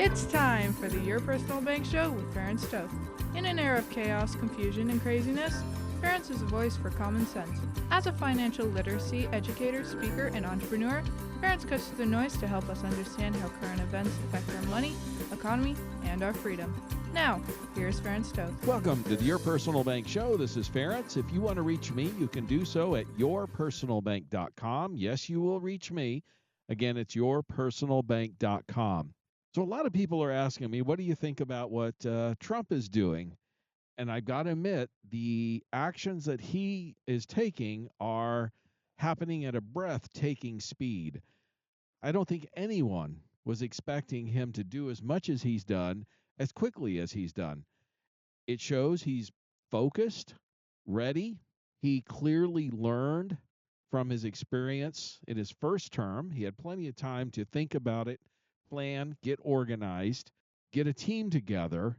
It's time for the Your Personal Bank Show with Ferenc Toth. In an era of chaos, confusion, and craziness, Ferenc is a voice for common sense. As a financial literacy educator, speaker, and entrepreneur, Ferenc cuts through the noise to help us understand how current events affect our money, economy, and our freedom. Now, here's Ferenc Toth. Welcome to the Your Personal Bank Show. This is Ferenc. If you want to reach me, you can do so at yourpersonalbank.com. Yes, you will reach me. Again, it's yourpersonalbank.com. So a lot of people are asking me, what do you think about what Trump is doing? And I've got to admit, the actions that he is taking are happening at a breathtaking speed. I don't think anyone was expecting him to do as much as he's done, as quickly as he's done. It shows he's focused, ready. He clearly learned from his experience in his first term. He had plenty of time to think about it, plan, get organized, get a team together.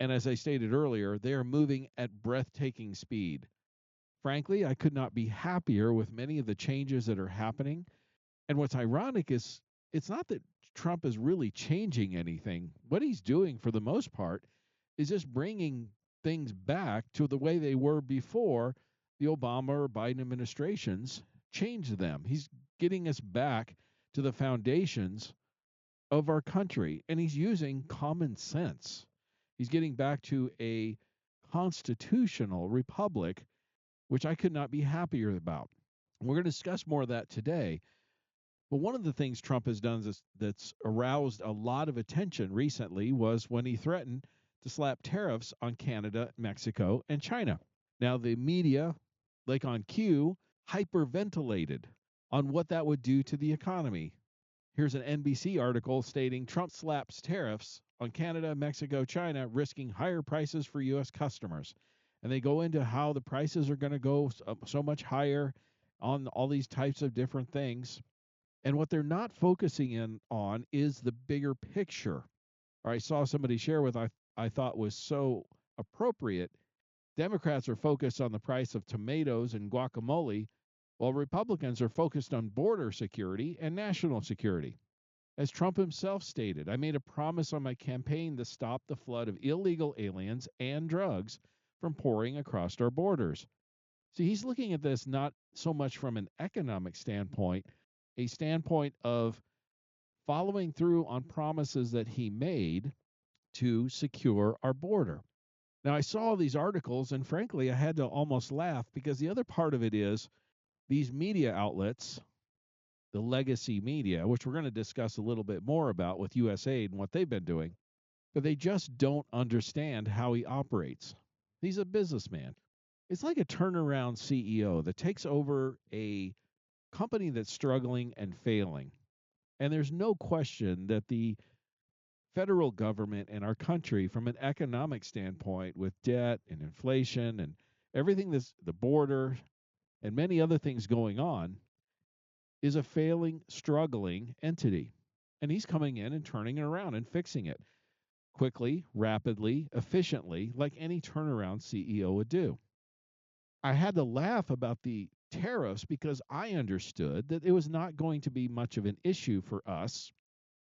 And as I stated earlier, they are moving at breathtaking speed. Frankly, I could not be happier with many of the changes that are happening. And what's ironic is it's not that Trump is really changing anything. What he's doing, for the most part, is just bringing things back to the way they were before the Obama or Biden administrations changed them. He's getting us back to the foundations of our country, and he's using common sense. He's getting back to a constitutional republic, which I could not be happier about. We're going to discuss more of that today. But one of the things Trump has done that's aroused a lot of attention recently was when he threatened to slap tariffs on Canada, Mexico, and China. Now, the media, like on cue, hyperventilated on what that would do to the economy. Here's an NBC article stating Trump slaps tariffs on Canada, Mexico, China, risking higher prices for U.S. customers. And they go into how the prices are going to go so much higher on all these types of different things. And what they're not focusing in on is the bigger picture. Or I saw somebody share with I thought was so appropriate. Democrats are focused on the price of tomatoes and guacamole, while Republicans are focused on border security and national security. As Trump himself stated, I made a promise on my campaign to stop the flood of illegal aliens and drugs from pouring across our borders. See, he's looking at this not so much from an economic standpoint, a standpoint of following through on promises that he made to secure our border. Now, I saw these articles, and frankly, I had to almost laugh because the other part of it is these media outlets, the legacy media, which we're going to discuss a little bit more about with USAID and what they've been doing, but they just don't understand how he operates. He's a businessman. It's like a turnaround CEO that takes over a company that's struggling and failing. And there's no question that the federal government in our country, from an economic standpoint, with debt and inflation and everything that's the border and many other things going on, is a failing, struggling entity. And he's coming in and turning it around and fixing it quickly, rapidly, efficiently, like any turnaround CEO would do. I had to laugh about the tariffs because I understood that it was not going to be much of an issue for us,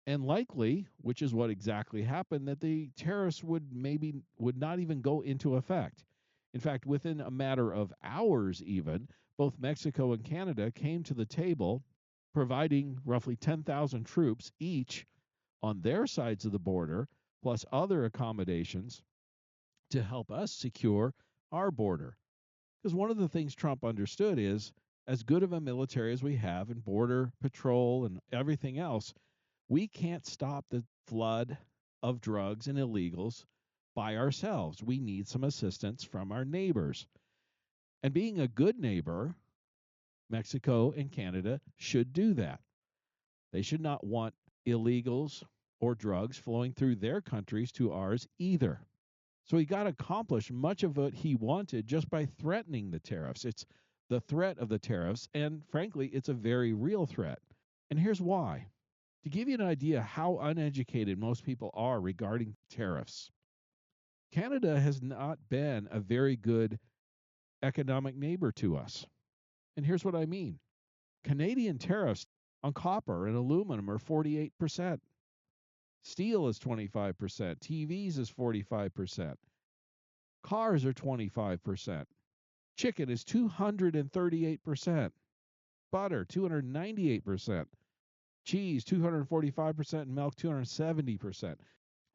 and likely, which is what exactly happened, that the tariffs would not even go into effect. In fact, within a matter of hours even, both Mexico and Canada came to the table providing roughly 10,000 troops each on their sides of the border, plus other accommodations to help us secure our border. Because one of the things Trump understood is, as good of a military as we have and border patrol and everything else, we can't stop the flood of drugs and illegals by ourselves. We need some assistance from our neighbors. And being a good neighbor, Mexico and Canada should do that. They should not want illegals or drugs flowing through their countries to ours either. So he got accomplished much of what he wanted just by threatening the tariffs. It's the threat of the tariffs, and frankly, it's a very real threat. And here's why. To give you an idea how uneducated most people are regarding tariffs, Canada has not been a very good economic neighbor to us. And here's what I mean. Canadian tariffs on copper and aluminum are 48%. Steel is 25%. TVs is 45%. Cars are 25%. Chicken is 238%. Butter, 298%. Cheese, 245%. And milk, 270%.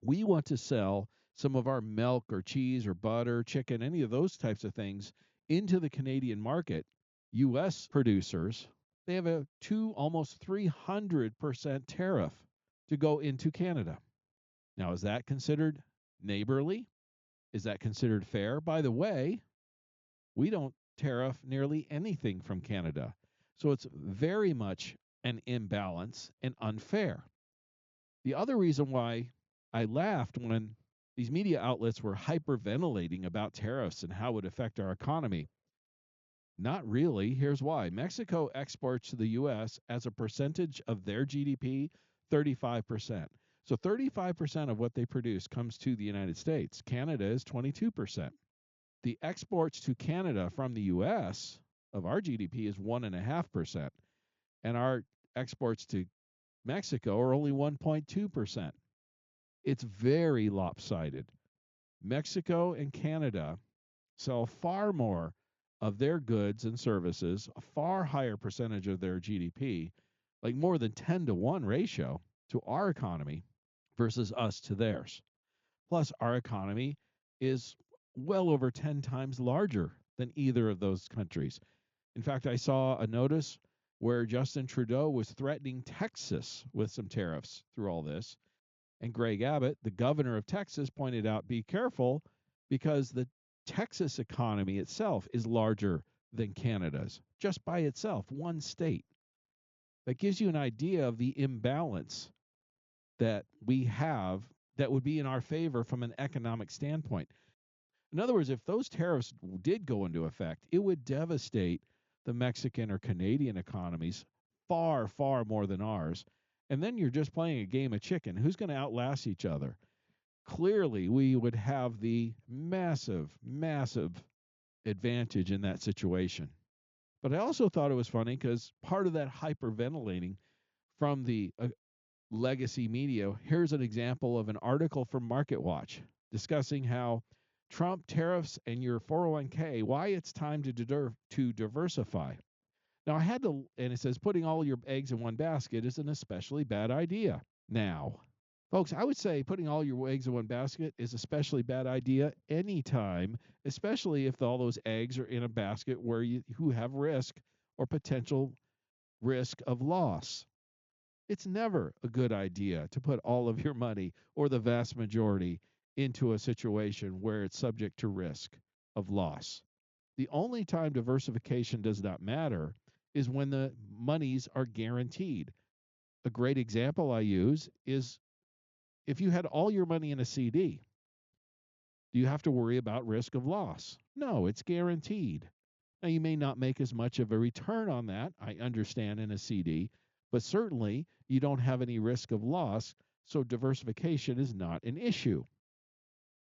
We want to sell some of our milk or cheese or butter, chicken, any of those types of things into the Canadian market. U.S. producers, they have a almost 300% tariff to go into Canada. Now, is that considered neighborly? Is that considered fair? By the way, we don't tariff nearly anything from Canada. So it's very much an imbalance and unfair. The other reason why I laughed when these media outlets were hyperventilating about tariffs and how it would affect our economy. Not really. Here's why. Mexico exports to the U.S. as a percentage of their GDP, 35%. So 35% of what they produce comes to the United States. Canada is 22%. The exports to Canada from the U.S. of our GDP is 1.5%. And our exports to Mexico are only 1.2%. It's very lopsided. Mexico and Canada sell far more of their goods and services, a far higher percentage of their GDP, like more than 10 to 1 ratio to our economy versus us to theirs. Plus, our economy is well over 10 times larger than either of those countries. In fact, I saw a notice where Justin Trudeau was threatening Texas with some tariffs through all this. And Greg Abbott, the governor of Texas, pointed out, be careful because the Texas economy itself is larger than Canada's, just by itself, one state. That gives you an idea of the imbalance that we have that would be in our favor from an economic standpoint. In other words, if those tariffs did go into effect, it would devastate the Mexican or Canadian economies far, far more than ours. And then you're just playing a game of chicken. Who's going to outlast each other? Clearly, we would have the massive, massive advantage in that situation. But I also thought it was funny because part of that hyperventilating from the legacy media, here's an example of an article from MarketWatch discussing how Trump tariffs and your 401k, why it's time to diversify. Now, I had to, and it says putting all your eggs in one basket is an especially bad idea. Now, folks, I would say putting all your eggs in one basket is especially bad idea anytime, especially if all those eggs are in a basket where who have risk or potential risk of loss. It's never a good idea to put all of your money or the vast majority into a situation where it's subject to risk of loss. The only time diversification does not matter is when the monies are guaranteed. A great example I use is if you had all your money in a CD, do you have to worry about risk of loss? No, it's guaranteed. Now, you may not make as much of a return on that, I understand, in a CD, but certainly you don't have any risk of loss, so diversification is not an issue.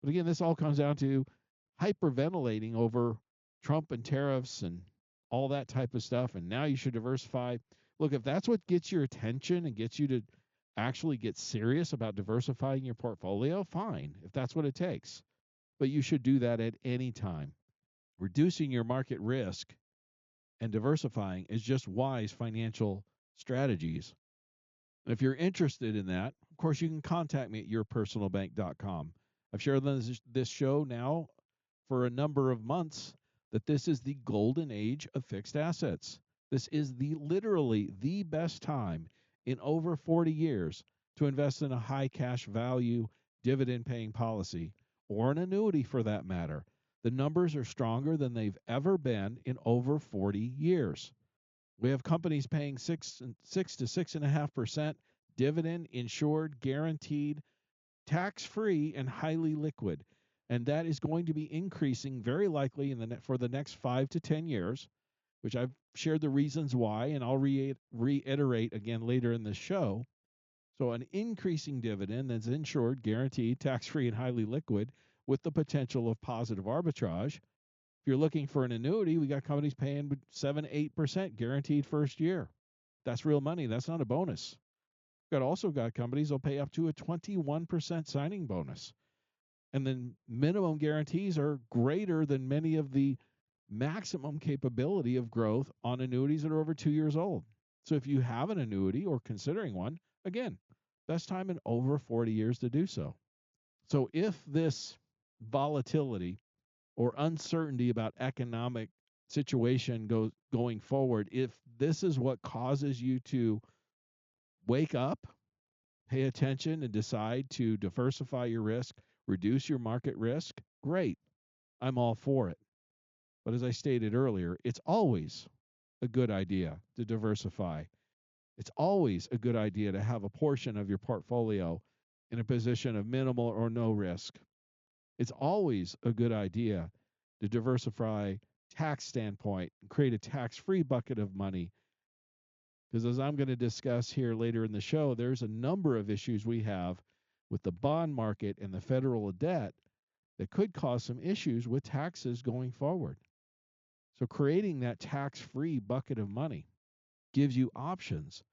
But again, this all comes down to hyperventilating over Trump and tariffs and all that type of stuff, and now you should diversify. Look, if that's what gets your attention and gets you to actually get serious about diversifying your portfolio, fine, if that's what it takes. But you should do that at any time. Reducing your market risk and diversifying is just wise financial strategies. And if you're interested in that, of course, you can contact me at yourpersonalbank.com. I've shared this show now for a number of months that this is the golden age of fixed assets. This is literally the best time in over 40 years to invest in a high cash value dividend paying policy or an annuity for that matter. The numbers are stronger than they've ever been in over 40 years. We have companies paying 6 to 6.5% dividend, insured, guaranteed, tax-free, and highly liquid. And that is going to be increasing very likely for the next 5 to 10 years, which I've shared the reasons why, and I'll reiterate again later in the show. So an increasing dividend that's insured, guaranteed, tax-free, and highly liquid with the potential of positive arbitrage. If you're looking for an annuity, we got companies paying 7 to 8% guaranteed first year. That's real money. That's not a bonus. also got companies that'll pay up to a 21% signing bonus. And then minimum guarantees are greater than many of the maximum capability of growth on annuities that are over 2 years old. So if you have an annuity or considering one, again, best time in over 40 years to do so. So if this volatility or uncertainty about economic situation going forward, if this is what causes you to wake up, pay attention, and decide to diversify your risk, reduce your market risk, great. I'm all for it. But as I stated earlier, it's always a good idea to diversify. It's always a good idea to have a portion of your portfolio in a position of minimal or no risk. It's always a good idea to diversify tax standpoint and create a tax-free bucket of money. Because as I'm going to discuss here later in the show, there's a number of issues we have with the bond market and the federal debt that could cause some issues with taxes going forward. So creating that tax-free bucket of money gives you options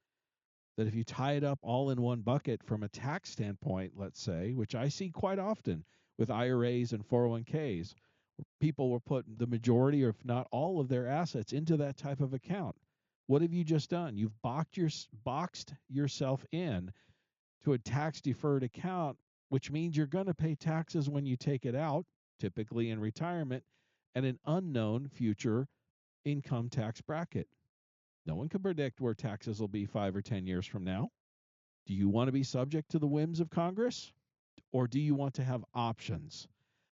that if you tie it up all in one bucket from a tax standpoint, let's say, which I see quite often with IRAs and 401ks, people will put the majority or if not all of their assets into that type of account. What have you just done? You've boxed yourself in to a tax-deferred account, which means you're going to pay taxes when you take it out, typically in retirement, and an unknown future income tax bracket. No one can predict where taxes will be 5 or 10 years from now. Do you want to be subject to the whims of Congress, or do you want to have options?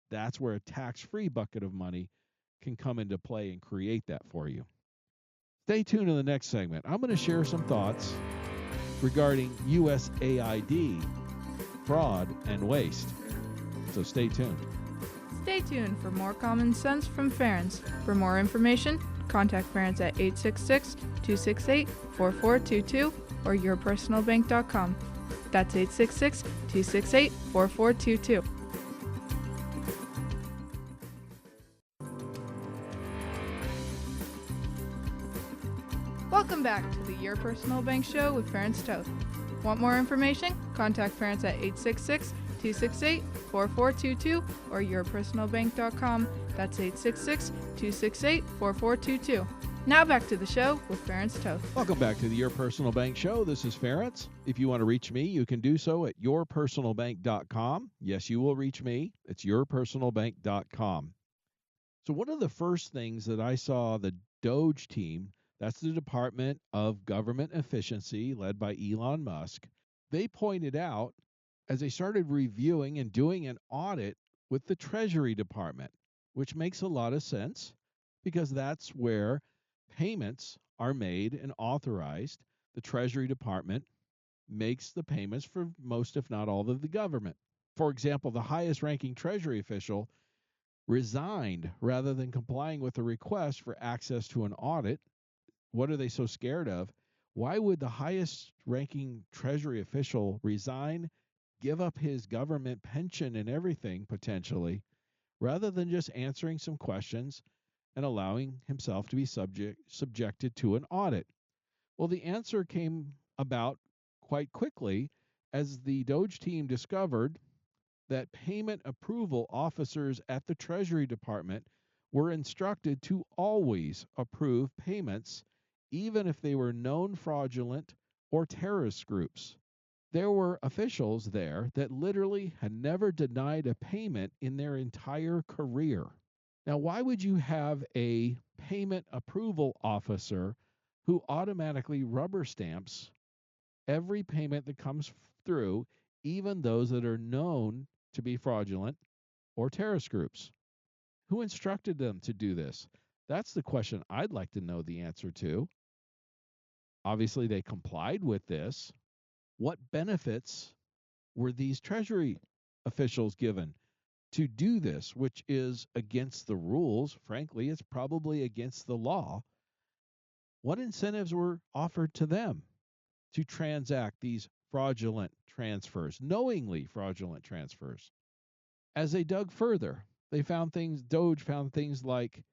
That's where a tax-free bucket of money can come into play and create that for you. Stay tuned in the next segment. I'm going to share some thoughts regarding USAID fraud and waste. So stay tuned. Stay tuned for more common sense from Ference. For more information, contact Ference at 866-268-4422 or yourpersonalbank.com. That's 866-268-4422. Welcome back to the Your Personal Bank Show with Ference Toth. Want more information? Contact Ference at 866-268-4422 or yourpersonalbank.com. That's 866-268-4422. Now back to the show with Ference Toth. Welcome back to the Your Personal Bank Show. This is Ference. If you want to reach me, you can do so at yourpersonalbank.com. Yes, you will reach me. It's yourpersonalbank.com. So one of the first things that I saw the DOGE team, that's the Department of Government Efficiency led by Elon Musk, they pointed out as they started reviewing and doing an audit with the Treasury Department, which makes a lot of sense because that's where payments are made and authorized. The Treasury Department makes the payments for most, if not all, of the government. For example, the highest ranking Treasury official resigned rather than complying with a request for access to an audit. What are they so scared of? Why would the highest ranking Treasury official resign, give up his government pension and everything potentially, rather than just answering some questions and allowing himself to be subjected to an audit? Well, the answer came about quite quickly as the DOGE team discovered that payment approval officers at the Treasury Department were instructed to always approve payments, even if they were known fraudulent or terrorist groups. There were officials there that literally had never denied a payment in their entire career. Now, why would you have a payment approval officer who automatically rubber stamps every payment that comes through, even those that are known to be fraudulent or terrorist groups? Who instructed them to do this? That's the question I'd like to know the answer to. Obviously, they complied with this. What benefits were these Treasury officials given to do this, which is against the rules? Frankly, it's probably against the law. What incentives were offered to them to transact these fraudulent transfers, knowingly fraudulent transfers? As they dug further, DOGE found things like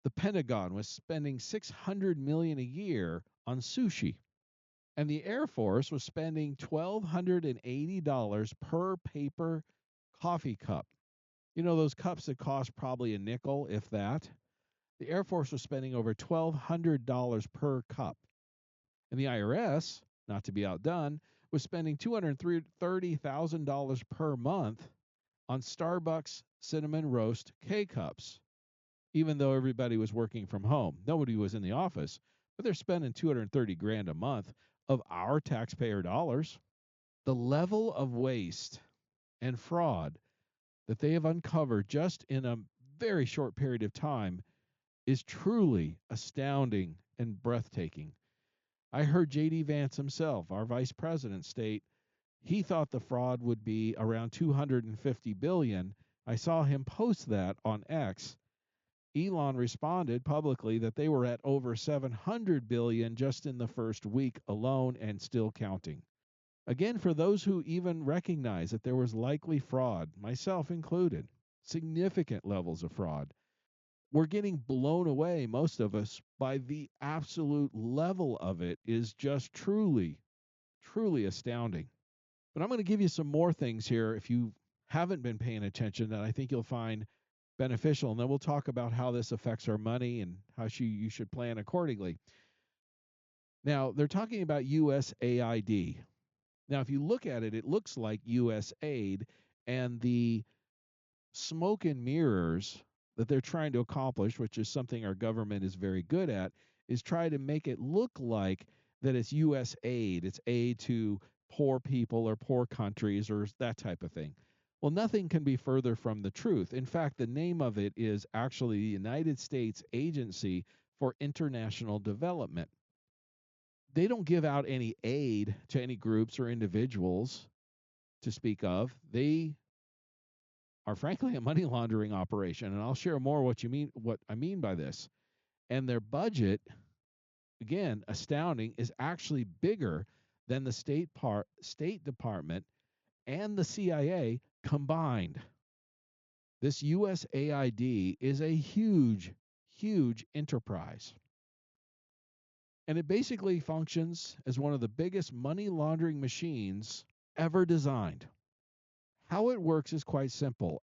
the Pentagon was spending $600 million a year on sushi. And the Air Force was spending $1,280 per paper coffee cup. You know, those cups that cost probably a nickel, if that. The Air Force was spending over $1,200 per cup. And the IRS, not to be outdone, was spending $230,000 per month on Starbucks cinnamon roast K cups, even though everybody was working from home. Nobody was in the office, but they're spending 230 grand a month of our taxpayer dollars. The level of waste and fraud that they have uncovered just in a very short period of time is truly astounding and breathtaking. I heard JD Vance himself, our vice president, state he thought the fraud would be around 250 billion. I saw him post that on X. Elon responded publicly that they were at over 700 billion just in the first week alone and still counting. Again, for those who even recognize that there was likely fraud, myself included, significant levels of fraud, we're getting blown away, most of us, by the absolute level of it is just truly, truly astounding. But I'm going to give you some more things here if you haven't been paying attention that I think you'll find beneficial. And then we'll talk about how this affects our money and how you should plan accordingly. Now, they're talking about USAID. Now, if you look at it, it looks like USAID, and the smoke and mirrors that they're trying to accomplish, which is something our government is very good at, is try to make it look like that it's U.S. aid. It's aid to poor people or poor countries or that type of thing. Well, nothing can be further from the truth. In fact, the name of it is actually the United States Agency for International Development. They don't give out any aid to any groups or individuals to speak of. They are frankly a money laundering operation, and I'll share more what I mean by this. And their budget, again, astounding, is actually bigger than the State Department and the CIA combined. This USAID is a huge, huge enterprise. And it basically functions as one of the biggest money laundering machines ever designed. How it works is quite simple.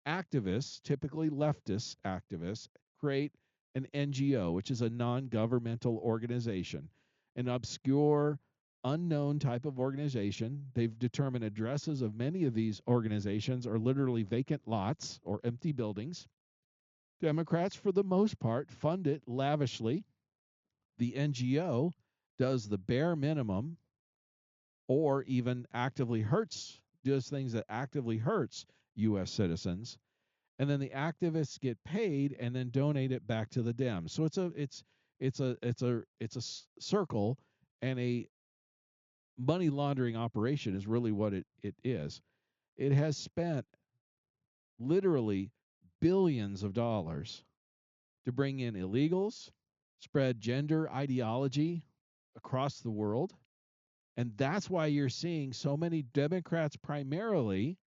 Activists, typically leftist activists, create an NGO, which is a non governmental organization, an obscure, unknown type of organization. They've determined addresses of many of these organizations are literally vacant lots or empty buildings. Democrats, for the most part, fund it lavishly. The NGO does the bare minimum or even does things that actively hurts U.S. citizens, and then the activists get paid and then donate it back to the Dems. So it's a circle, and a money laundering operation is really what it is. It has spent literally billions of dollars to bring in illegals, spread gender ideology across the world, and that's why you're seeing so many Democrats primarily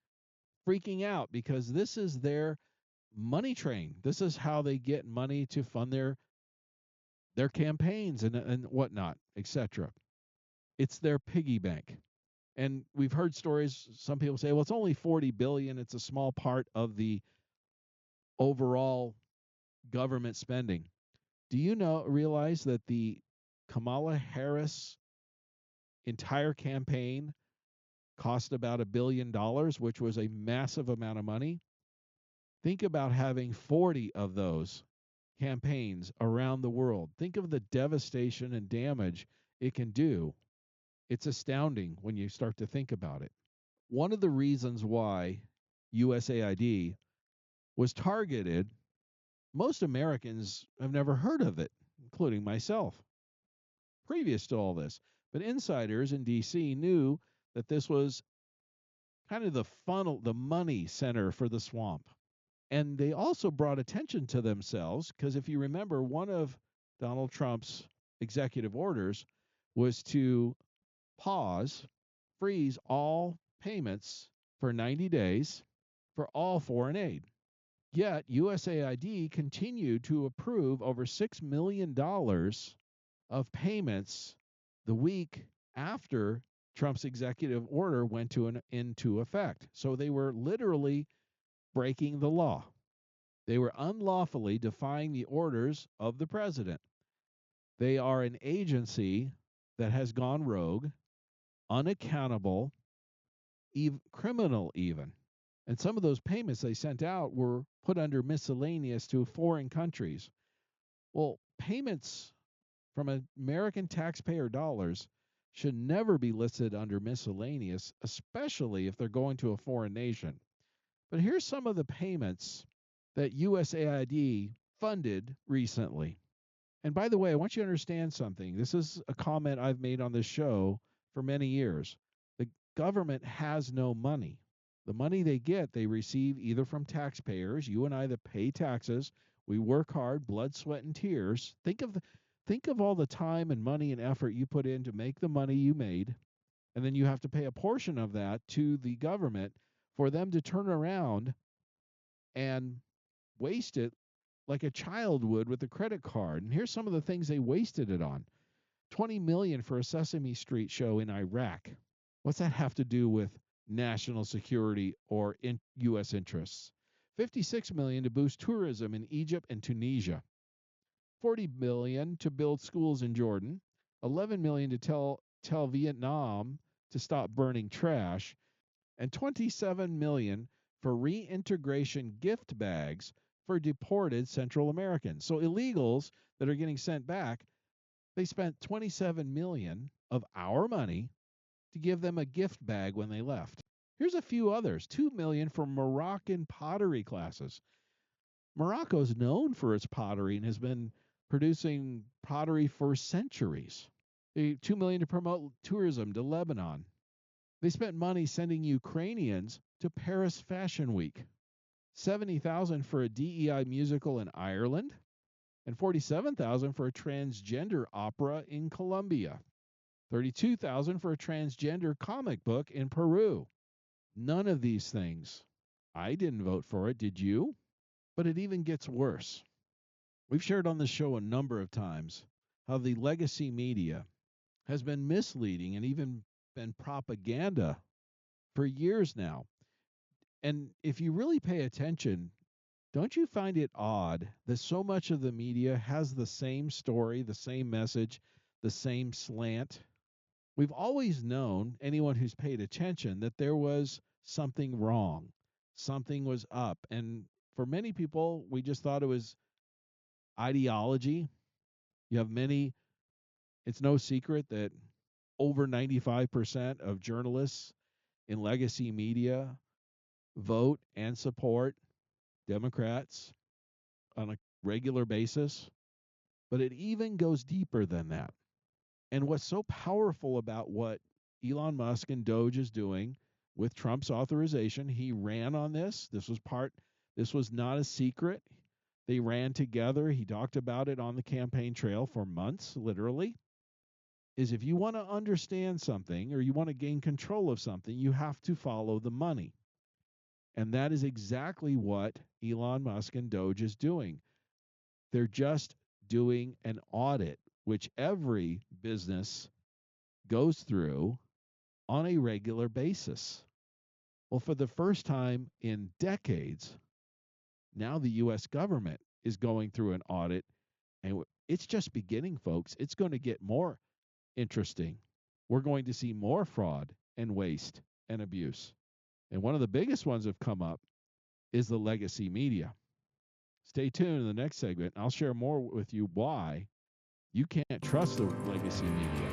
freaking out, because this is their money train. This is how they get money to fund their campaigns and whatnot, etc. It's their piggy bank. And we've heard stories, some people say, well, it's only 40 billion, it's a small part of the overall government spending. Do you realize that the Kamala Harris entire campaign cost about $1 billion, which was a massive amount of money? Think about having 40 of those campaigns around the world. Think of the devastation and damage it can do. It's astounding when you start to think about it. One of the reasons why USAID was targeted, most Americans have never heard of it, including myself, previous to all this. But insiders in DC knew that this was kind of the funnel, the money center for the swamp. And they also brought attention to themselves because if you remember, one of Donald Trump's executive orders was to freeze all payments for 90 days for all foreign aid. Yet USAID continued to approve over $6 million of payments the week after Trump's executive order went into effect. So they were literally breaking the law. They were unlawfully defying the orders of the president. They are an agency that has gone rogue, unaccountable, criminal even. And some of those payments they sent out were put under miscellaneous to foreign countries. Well, payments from American taxpayer dollars should never be listed under miscellaneous, especially if they're going to a foreign nation. But here's some of the payments that USAID funded recently. And by the way, I want you to understand something. This is a comment I've made on this show for many years. The government has no money. The money they get, they receive either from taxpayers, you and I that pay taxes. We work hard, blood, sweat, and tears. Think of all the time and money and effort you put in to make the money you made, and then you have to pay a portion of that to the government for them to turn around and waste it like a child would with a credit card. And here's some of the things they wasted it on. $20 million for a Sesame Street show in Iraq. What's that have to do with national security or U.S. interests? $56 million to boost tourism in Egypt and Tunisia. $40 million to build schools in Jordan. $11 million to tell Vietnam to stop burning trash. And $27 million for reintegration gift bags for deported Central Americans. So illegals that are getting sent back, they spent $27 million of our money to give them a gift bag when they left. Here's a few others. $2 million for Moroccan pottery classes. Morocco is known for its pottery and has been producing pottery for centuries. $2 million to promote tourism to Lebanon. They spent money sending Ukrainians to Paris Fashion Week. $70,000 for a DEI musical in Ireland, and $47,000 for a transgender opera in Colombia. $32,000 for a transgender comic book in Peru. None of these things. I didn't vote for it, did you? But it even gets worse. We've shared on this show a number of times how the legacy media has been misleading and even been propaganda for years now. And if you really pay attention, don't you find it odd that so much of the media has the same story, the same message, the same slant? We've always known, anyone who's paid attention, that there was something wrong. Something was up. And for many people, we just thought it was ideology. You have it's no secret that over 95% of journalists in legacy media vote and support Democrats on a regular basis. But it even goes deeper than that. And what's so powerful about what Elon Musk and Doge is doing with Trump's authorization, he ran on this. This was not a secret. They ran together. He talked about it on the campaign trail for months, literally. Is if you want to understand something or you want to gain control of something, you have to follow the money. And that is exactly what Elon Musk and Doge is doing. They're just doing an audit, which every business goes through on a regular basis. Well, for the first time in decades, now the U.S. government is going through an audit, and it's just beginning, folks. It's going to get more interesting. We're going to see more fraud and waste and abuse. And one of the biggest ones that have come up is the legacy media. Stay tuned in the next segment. I'll share more with you why you can't trust the legacy media,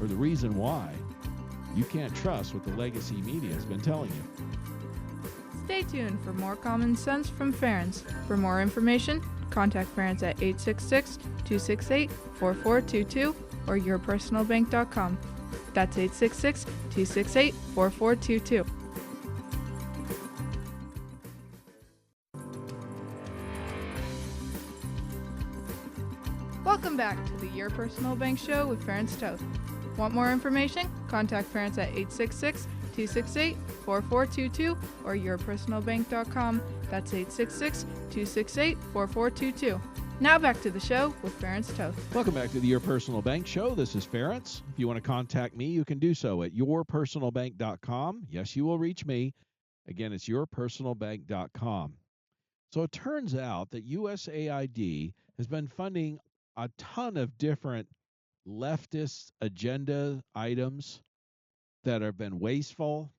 or the reason why you can't trust what the legacy media has been telling you. Stay tuned for more common sense from Ference. For more information, contact Ference at 866-268-4422 or yourpersonalbank.com. That's 866-268-4422. Welcome back to the Your Personal Bank Show with Ference Toth. Want more information? Contact Ference at 866-268-4422 or yourpersonalbank.com. That's 866-268-4422. Now back to the show with Ference Toth. Welcome back to the Your Personal Bank Show. This is Ference. If you want to contact me, you can do so at yourpersonalbank.com. Yes, you will reach me. Again, it's yourpersonalbank.com. So it turns out that USAID has been funding a ton of different leftist agenda items that have been wasteful.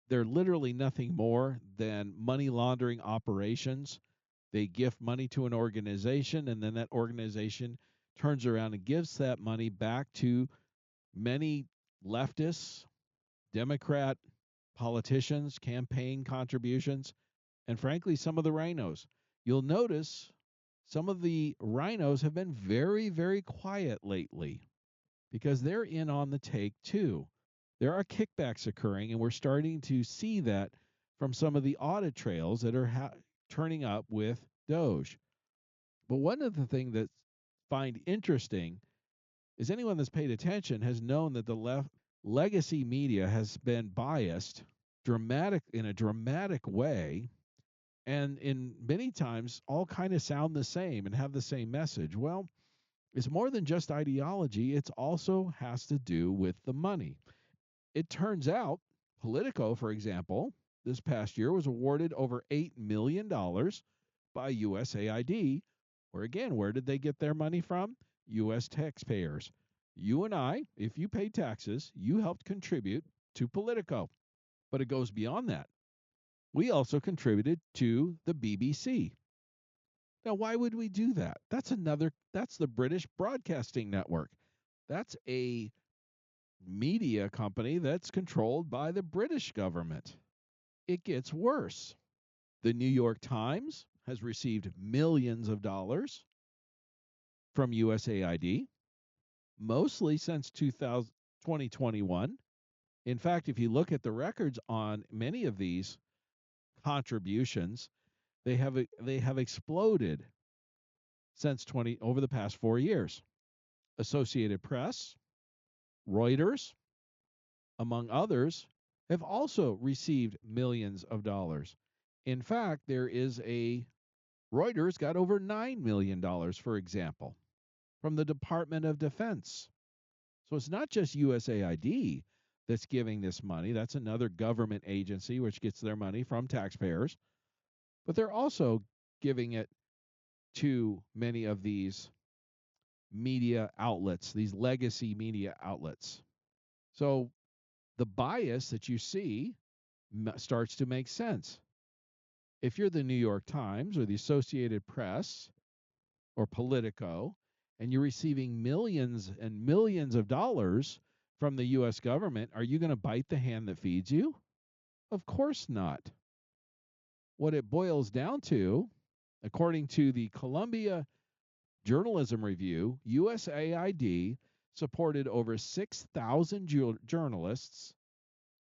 They're literally nothing more than money laundering operations. They gift money to an organization, and then that organization turns around and gives that money back to many leftists, Democrat politicians, campaign contributions, and frankly, some of the rhinos. You'll notice some of the rhinos have been very, very quiet lately because they're in on the take too. There are kickbacks occurring, and we're starting to see that from some of the audit trails that are turning up with Doge. But one of the things that I find interesting is anyone that's paid attention has known that the legacy media has been biased in a dramatic way, and in many times all kind of sound the same and have the same message. Well, it's more than just ideology. It also has to do with the money. It turns out Politico, for example, this past year was awarded over $8 million by USAID. Where did they get their money from? U.S. taxpayers. You and I, if you paid taxes, you helped contribute to Politico. But it goes beyond that. We also contributed to the BBC. Now, why would we do that? That's the British Broadcasting Network. That's a media company that's controlled by the British government. It gets worse. The New York Times has received millions of dollars from USAID, mostly since 2021. In fact, if you look at the records on many of these contributions, they have exploded since over the past 4 years. Associated Press, Reuters, among others, have also received millions of dollars. In fact, Reuters got over $9 million, for example, from the Department of Defense. So it's not just USAID that's giving this money. That's another government agency which gets their money from taxpayers. But they're also giving it to many of these media outlets, these legacy media outlets. So the bias that you see starts to make sense. If you're the New York Times or the Associated Press or Politico, and you're receiving millions and millions of dollars from the U.S. government, are you going to bite the hand that feeds you? Of course not. What it boils down to, according to the Columbia Journalism Review, USAID supported over 6,000 journalists,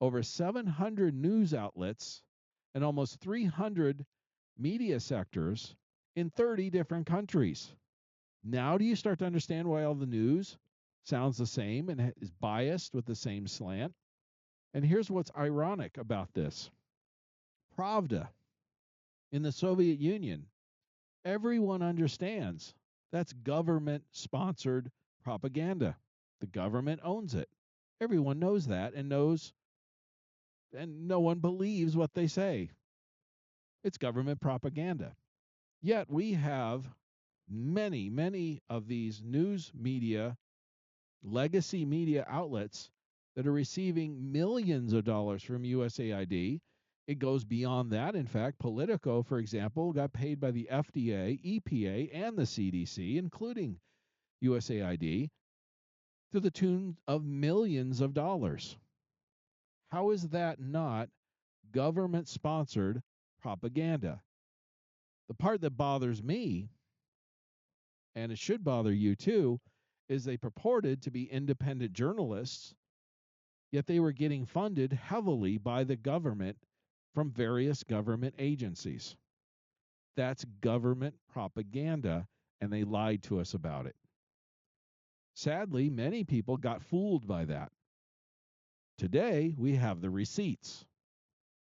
over 700 news outlets, and almost 300 media sectors in 30 different countries. Now do you start to understand why all the news sounds the same and is biased with the same slant? And here's what's ironic about this. Pravda in the Soviet Union, everyone understands that's government-sponsored propaganda. The government owns it. Everyone knows that and no one believes what they say. It's government propaganda. Yet we have many, many of these news media, legacy media outlets that are receiving millions of dollars from USAID. It goes beyond that. In fact, Politico, for example, got paid by the FDA, EPA, and the CDC, including USAID, to the tune of millions of dollars. How is that not government-sponsored propaganda? The part that bothers me, and it should bother you too, is they purported to be independent journalists, yet they were getting funded heavily by the government from various government agencies. That's government propaganda, and they lied to us about it. Sadly, many people got fooled by that. Today, we have the receipts.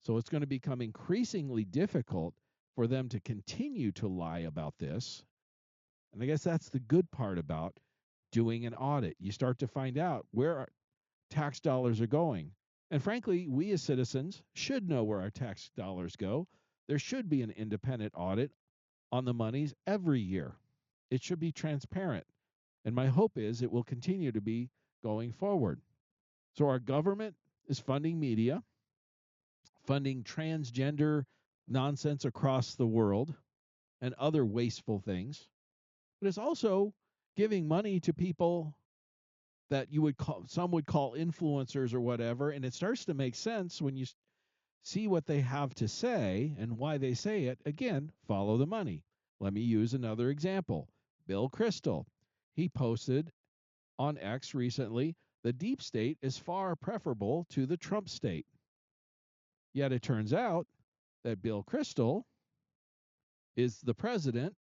So it's going to become increasingly difficult for them to continue to lie about this And I guess that's the good part about doing an audit. You start to find out where our tax dollars are going. And frankly, we as citizens should know where our tax dollars go. There should be an independent audit on the monies every year. It should be transparent. And my hope is it will continue to be going forward. So our government is funding media, funding transgender nonsense across the world and other wasteful things, but it's also giving money to people that you would call some would call influencers or whatever, and it starts to make sense when you see what they have to say and why they say it. Again, follow the money. Let me use another example. Bill Kristol. He posted on X recently, the deep state is far preferable to the Trump state. Yet it turns out that Bill Kristol is the president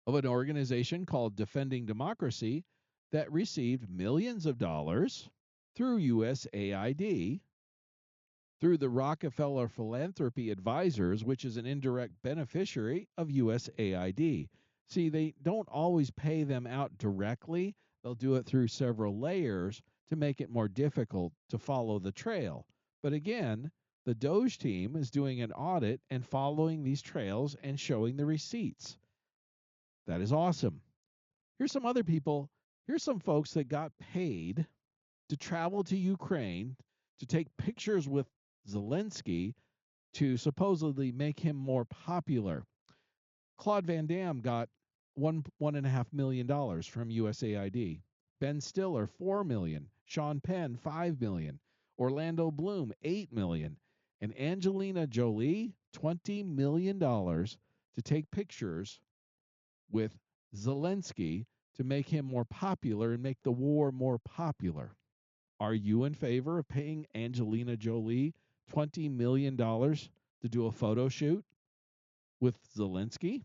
of an organization called Defending Democracy that received millions of dollars through USAID, through the Rockefeller Philanthropy Advisors, which is an indirect beneficiary of USAID. See, they don't always pay them out directly, they'll do it through several layers to make it more difficult to follow the trail. But again, the Doge team is doing an audit and following these trails and showing the receipts. That is awesome. Here's some other people. Here's some folks that got paid to travel to Ukraine to take pictures with Zelensky to supposedly make him more popular. Claude Van Damme got $1.5 million from USAID. Ben Stiller $4 million. Sean Penn $5 million. Orlando Bloom $8 million. And Angelina Jolie $20 million to take pictures with Zelensky to make him more popular and make the war more popular. Are you in favor of paying Angelina Jolie $20 million to do a photo shoot with Zelensky?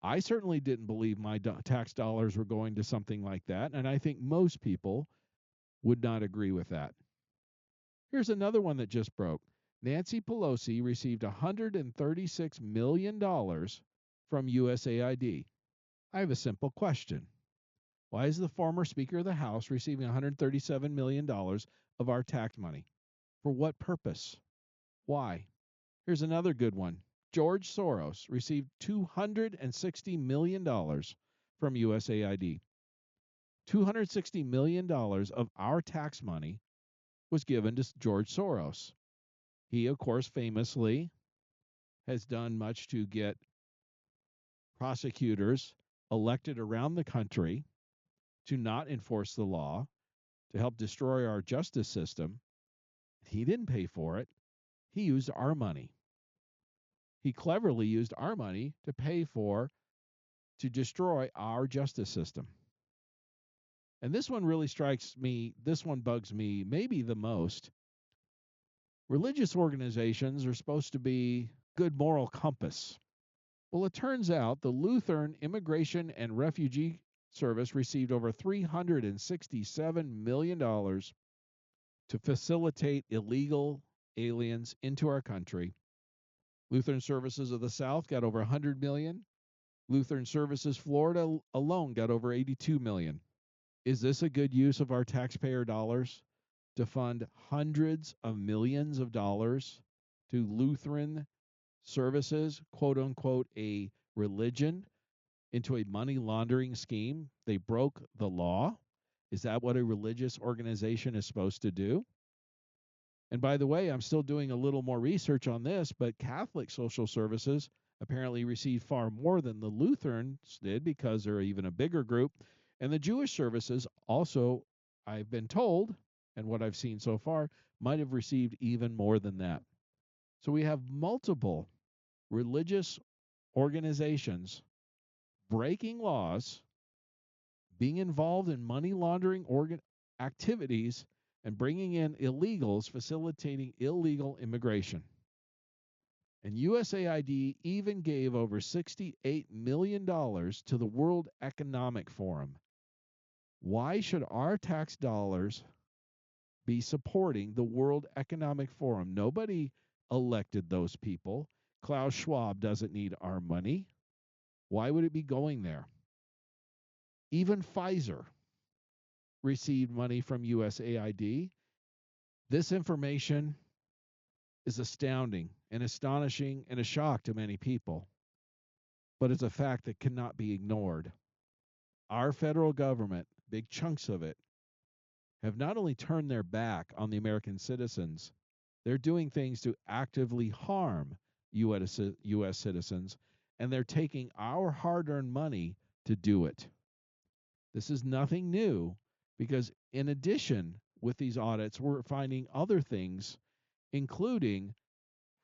I certainly didn't believe my tax dollars were going to something like that, and I think most people would not agree with that. Here's another one that just broke. Nancy Pelosi received $136 million from USAID. I have a simple question. Why is the former Speaker of the House receiving $137 million of our tax money? For what purpose? Why? Here's another good one. George Soros received $260 million from USAID. $260 million of our tax money was given to George Soros. He, of course, famously has done much to get prosecutors elected around the country to not enforce the law, to help destroy our justice system. He didn't pay for it. He used our money. He cleverly used our money to pay for, to destroy our justice system. And this one really strikes me, this one bugs me maybe the most. Religious organizations are supposed to be good moral compass. Well, it turns out the Lutheran Immigration and Refugee Service received over $367 million to facilitate illegal aliens into our country. Lutheran Services of the South got over $100 million. Lutheran Services Florida alone got over $82 million. Is this a good use of our taxpayer dollars to fund hundreds of millions of dollars to Lutheran Services, quote unquote, a religion, into a money laundering scheme? They broke the law. Is that what a religious organization is supposed to do? And by the way, I'm still doing a little more research on this, but Catholic social services apparently receive far more than the Lutherans did because they're even a bigger group. And the Jewish services also, I've been told, and what I've seen so far, might have received even more than that. So we have multiple religious organizations breaking laws, being involved in money laundering activities, and bringing in illegals, facilitating illegal immigration. And USAID even gave over $68 million to the World Economic Forum. Why should our tax dollars be supporting the World Economic Forum? Nobody elected those people. Klaus Schwab doesn't need our money. Why would it be going there? Even Pfizer received money from USAID. This information is astounding and astonishing and a shock to many people, but it's a fact that cannot be ignored. Our federal government, big chunks of it, have not only turned their back on the American citizens, they're doing things to actively harm U.S. citizens, and they're taking our hard earned money to do it. This is nothing new because, in addition, with these audits, we're finding other things, including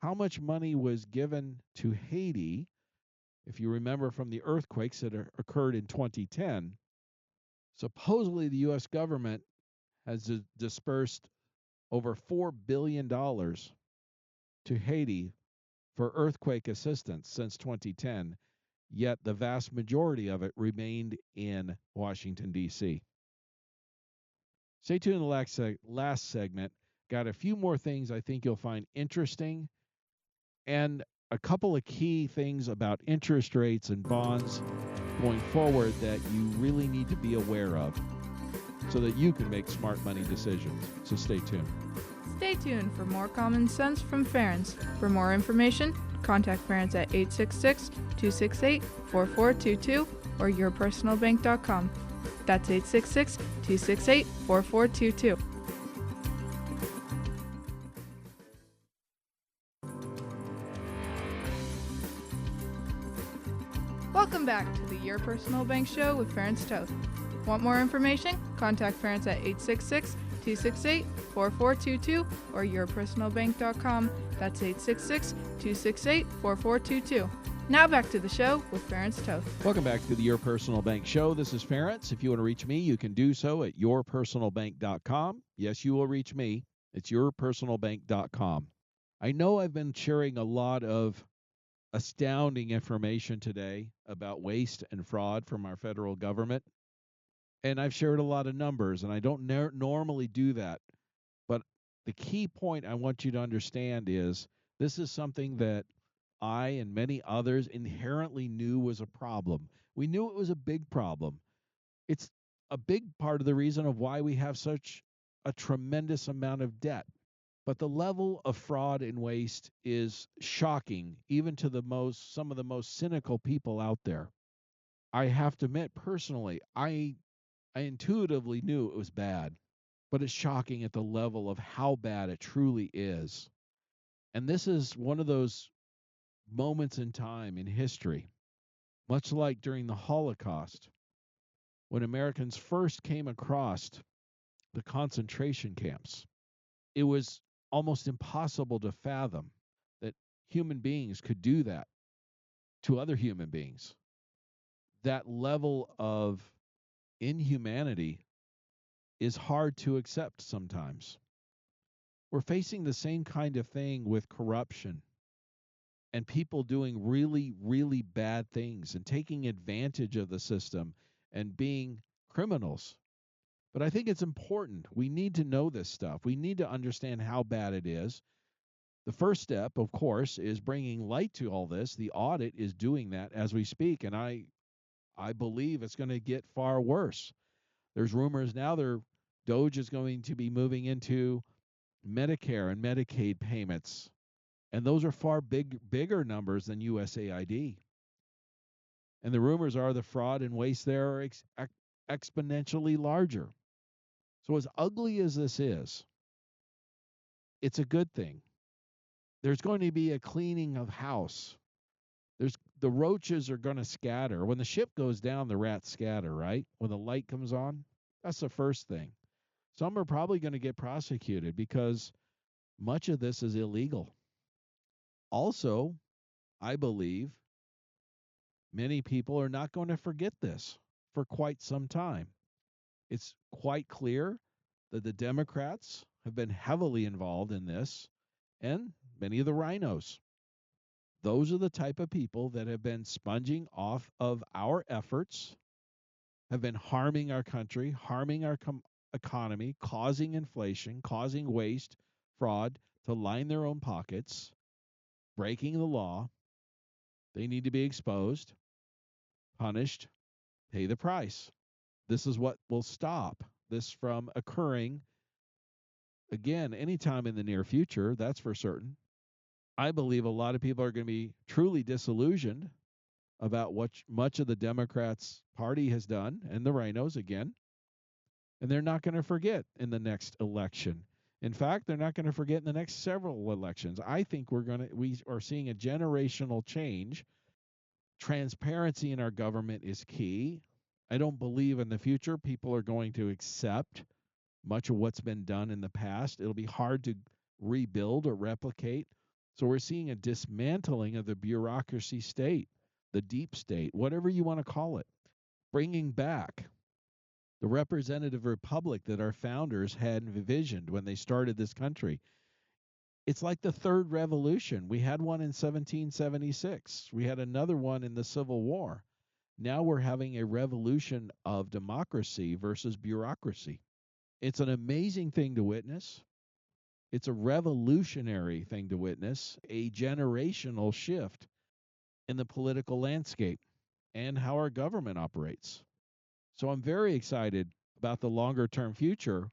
how much money was given to Haiti. If you remember from the earthquakes that occurred in 2010, supposedly the U.S. government has dispersed over $4 billion to Haiti for earthquake assistance since 2010, yet the vast majority of it remained in Washington, D.C. Stay tuned in the last segment. Got a few more things I think you'll find interesting and a couple of key things about interest rates and bonds going forward that you really need to be aware of so that you can make smart money decisions. So stay tuned. Stay tuned for more common sense from Ference. For more information, contact Ference at 866-268-4422 or yourpersonalbank.com. That's 866-268-4422. Welcome back to the Your Personal Bank Show with Ference Toth. Want more information? Contact Ference at 866-268-4422 or yourpersonalbank.com. That's 866-268-4422. Now back to the show with Ference Toth. Welcome back to the Your Personal Bank Show. This is Ference. If you want to reach me, you can do so at yourpersonalbank.com. Yes, you will reach me. It's yourpersonalbank.com. I know I've been sharing a lot of astounding information today about waste and fraud from our federal government. And I've shared a lot of numbers, and I don't normally do that. But the key point I want you to understand is this is something that I and many others inherently knew was a problem. We knew it was a big problem. It's a big part of the reason of why we have such a tremendous amount of debt. But the level of fraud and waste is shocking, even to some of the most cynical people out there. I have to admit, personally, I intuitively knew it was bad, but it's shocking at the level of how bad it truly is. And this is one of those moments in time in history, much like during the Holocaust, when Americans first came across the concentration camps. It was almost impossible to fathom that human beings could do that to other human beings. That level of inhumanity is hard to accept sometimes. We're facing the same kind of thing with corruption and people doing really, really bad things and taking advantage of the system and being criminals. But I think it's important. We need to know this stuff. We need to understand how bad it is. The first step, of course, is bringing light to all this. The audit is doing that as we speak, and I believe it's going to get far worse. There's rumors now DOGE is going to be moving into Medicare and Medicaid payments, and those are far bigger numbers than USAID. And the rumors are the fraud and waste there are exponentially larger. So as ugly as this is, it's a good thing. There's going to be a cleaning of house. The roaches are going to scatter. When the ship goes down, the rats scatter, right? When the light comes on, that's the first thing. Some are probably going to get prosecuted because much of this is illegal. Also, I believe many people are not going to forget this for quite some time. It's quite clear that the Democrats have been heavily involved in this, and many of the rhinos. Those are the type of people that have been sponging off of our efforts, have been harming our country, harming our economy, causing inflation, causing waste, fraud to line their own pockets, breaking the law. They need to be exposed, punished, pay the price. This is what will stop this from occurring again anytime in the near future. That's for certain. I believe a lot of people are going to be truly disillusioned about what much of the Democrats' party has done, and the rhinos again, and they're not going to forget in the next election. In fact, they're not going to forget in the next several elections. I think we are seeing a generational change. Transparency in our government is key. I don't believe in the future people are going to accept much of what's been done in the past. It'll be hard to rebuild or replicate. So we're seeing a dismantling of the bureaucracy state, the deep state, whatever you want to call it, bringing back the representative republic that our founders had envisioned when they started this country. It's like the third revolution. We had one in 1776. We had another one in the Civil War. Now we're having a revolution of democracy versus bureaucracy. It's an amazing thing to witness. It's a revolutionary thing to witness, a generational shift in the political landscape and how our government operates. So I'm very excited about the longer term future.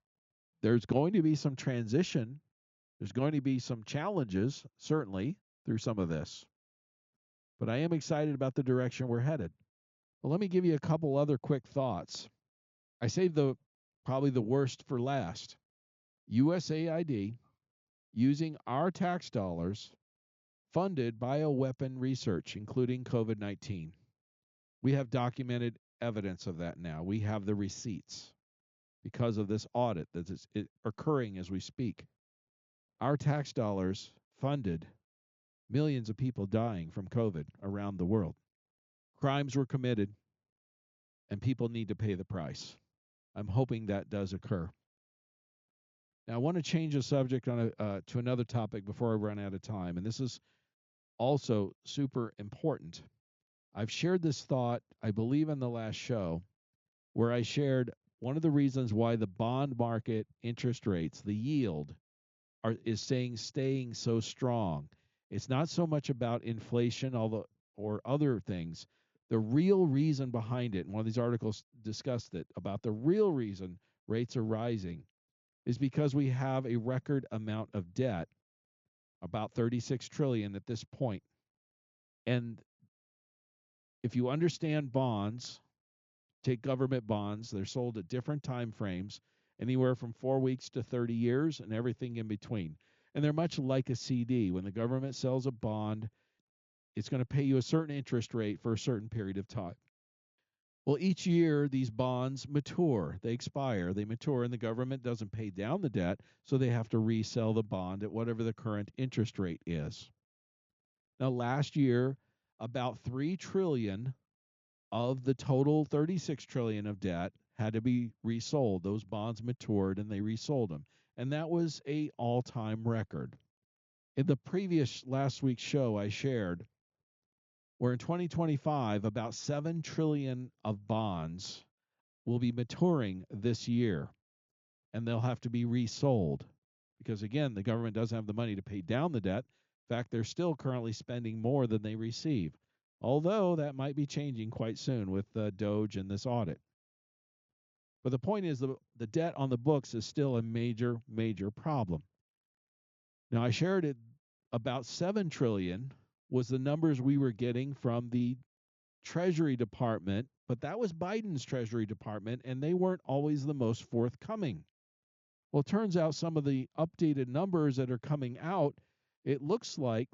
There's going to be some transition. There's going to be some challenges, certainly, through some of this. But I am excited about the direction we're headed. Well, let me give you a couple other quick thoughts. I saved probably the worst for last. USAID, using our tax dollars, funded bioweapon research, including COVID-19. We have documented evidence of that now. We have the receipts because of this audit that is occurring as we speak. Our tax dollars funded millions of people dying from COVID around the world. Crimes were committed, and people need to pay the price. I'm hoping that does occur. Now, I want to change the subject to another topic before I run out of time, and this is also super important. I've shared this thought, I believe, in the last show, where I shared one of the reasons why the bond market interest rates, the yield, is staying so strong. It's not so much about inflation, or other things. The real reason behind it, and one of these articles discussed it, about the real reason rates are rising is because we have a record amount of debt, about 36 trillion at this point. And if you understand bonds, take government bonds, they're sold at different time frames, anywhere from 4 weeks to 30 years and everything in between. And they're much like a CD. When the government sells a bond, it's going to pay you a certain interest rate for a certain period of time. Well, each year these bonds mature, they expire, they mature, and the government doesn't pay down the debt, so they have to resell the bond at whatever the current interest rate is. Now, last year, about 3 trillion of the total 36 trillion of debt had to be resold. Those bonds matured and they resold them. And that was an all-time record. In the previous last week's show, I shared where in 2025, about 7 trillion of bonds will be maturing this year, and they'll have to be resold because, again, the government doesn't have the money to pay down the debt. In fact, they're still currently spending more than they receive, although that might be changing quite soon with Doge and this audit. But the point is the debt on the books is still a major, major problem. Now, I shared it, about 7 trillion was the numbers we were getting from the Treasury Department, but that was Biden's Treasury Department, and they weren't always the most forthcoming. Well, it turns out some of the updated numbers that are coming out, it looks like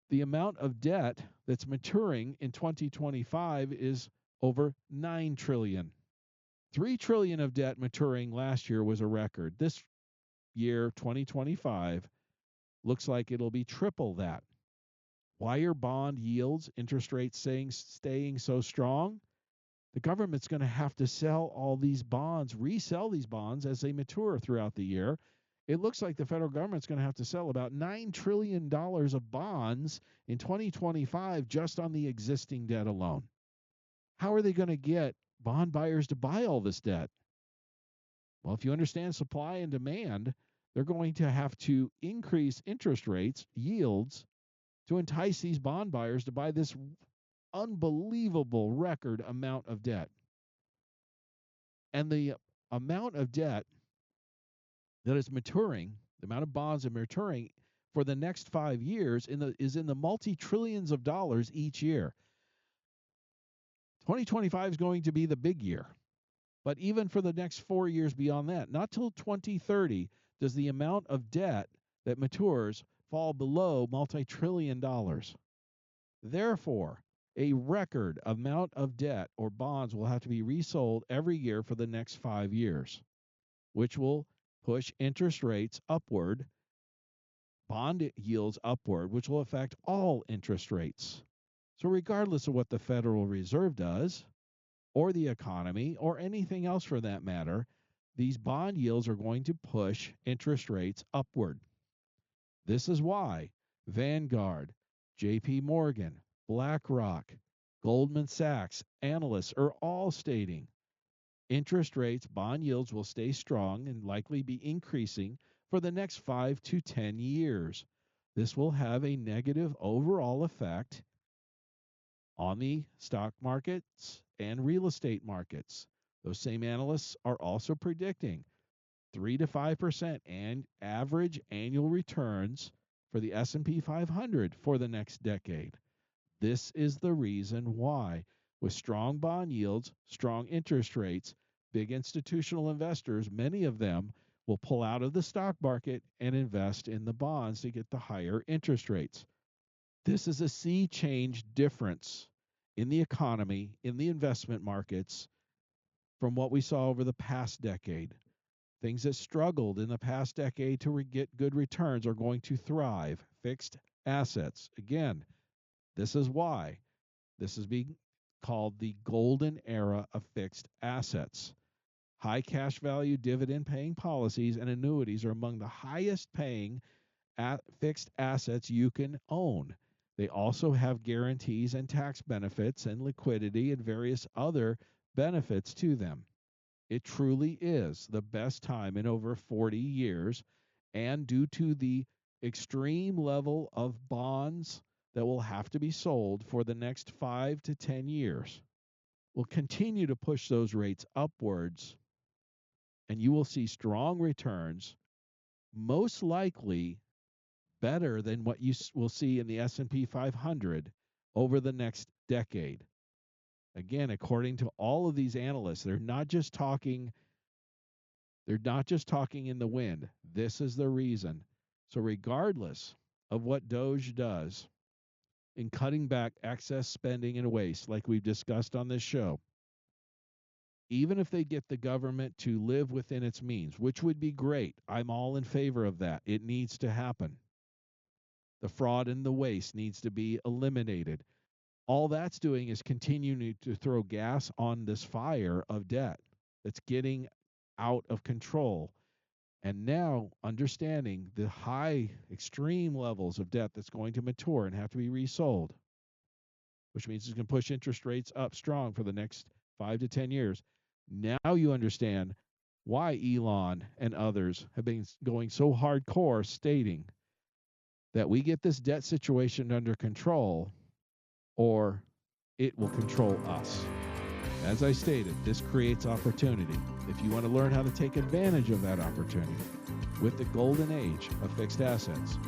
the amount of debt that's maturing in 2025 is over 9 trillion. 3 trillion of debt maturing last year was a record. This year, 2025, looks like it'll be triple that. Why are bond yields, interest rates staying so strong? The government's going to have to sell all these bonds, resell these bonds as they mature throughout the year. It looks like the federal government's going to have to sell about $9 trillion of bonds in 2025 just on the existing debt alone. How are they going to get bond buyers to buy all this debt? Well, if you understand supply and demand, they're going to have to increase interest rates, yields, to entice these bond buyers to buy this unbelievable record amount of debt. And the amount of debt that is maturing, the amount of bonds that are maturing for the next 5 years is in the multi-trillions of dollars each year. 2025 is going to be the big year. But even for the next 4 years beyond that, not till 2030 does the amount of debt that matures fall below multi-trillion dollars. Therefore, a record amount of debt or bonds will have to be resold every year for the next 5 years, which will push interest rates upward, bond yields upward, which will affect all interest rates. So regardless of what the Federal Reserve does, or the economy, or anything else for that matter, these bond yields are going to push interest rates upward. This is why Vanguard, JP Morgan, BlackRock, Goldman Sachs analysts are all stating interest rates, bond yields will stay strong and likely be increasing for the next 5 to 10 years. This will have a negative overall effect on the stock markets and real estate markets. Those same analysts are also predicting 3 to 5% and average annual returns for the S&P 500 for the next decade. This is the reason why, with strong bond yields, strong interest rates, big institutional investors, many of them will pull out of the stock market and invest in the bonds to get the higher interest rates. This is a sea change difference in the economy, in the investment markets, from what we saw over the past decade. Things that struggled in the past decade to get good returns are going to thrive. Fixed assets. Again, this is why this is being called the golden era of fixed assets. High cash value dividend paying policies and annuities are among the highest paying fixed assets you can own. They also have guarantees and tax benefits and liquidity and various other benefits to them. It truly is the best time in over 40 years, and due to the extreme level of bonds that will have to be sold for the next 5 to 10 years, will continue to push those rates upwards, and you will see strong returns, most likely better than what you will see in the S&P 500 over the next decade. Again, according to all of these analysts, they're not just talking in the wind. This is the reason. So regardless of what Doge does in cutting back excess spending and waste, like we've discussed on this show, even if they get the government to live within its means, which would be great, I'm all in favor of that. It needs to happen. The fraud and the waste needs to be eliminated. All that's doing is continuing to throw gas on this fire of debt that's getting out of control. And now understanding the high, extreme levels of debt that's going to mature and have to be resold, which means it's going to push interest rates up strong for the next 5 to 10 years. Now you understand why Elon and others have been going so hardcore stating that we get this debt situation under control or it will control us. As I stated, this creates opportunity. If you want to learn how to take advantage of that opportunity with the golden age of fixed assets,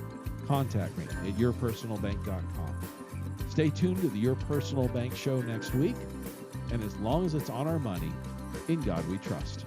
contact me at yourpersonalbank.com. Stay tuned to the Your Personal Bank show next week, and as long as it's on our money, in God we trust.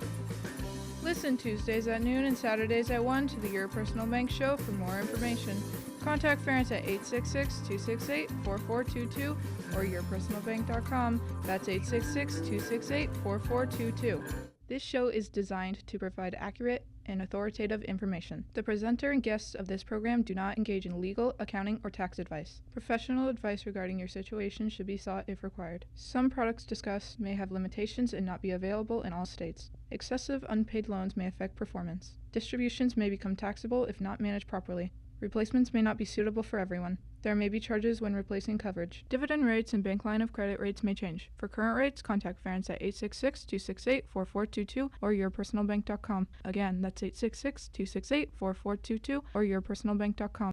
Listen Tuesdays at noon and Saturdays at 1 to the Your Personal Bank show for more information. Contact Ference at 866-268-4422 or yourpersonalbank.com. That's 866-268-4422. This show is designed to provide accurate and authoritative information. The presenter and guests of this program do not engage in legal, accounting, or tax advice. Professional advice regarding your situation should be sought if required. Some products discussed may have limitations and not be available in all states. Excessive unpaid loans may affect performance. Distributions may become taxable if not managed properly. Replacements may not be suitable for everyone. There may be charges when replacing coverage. Dividend rates and bank line of credit rates may change. For current rates, contact Ference at 866-268-4422 or yourpersonalbank.com. Again, that's 866-268-4422 or yourpersonalbank.com.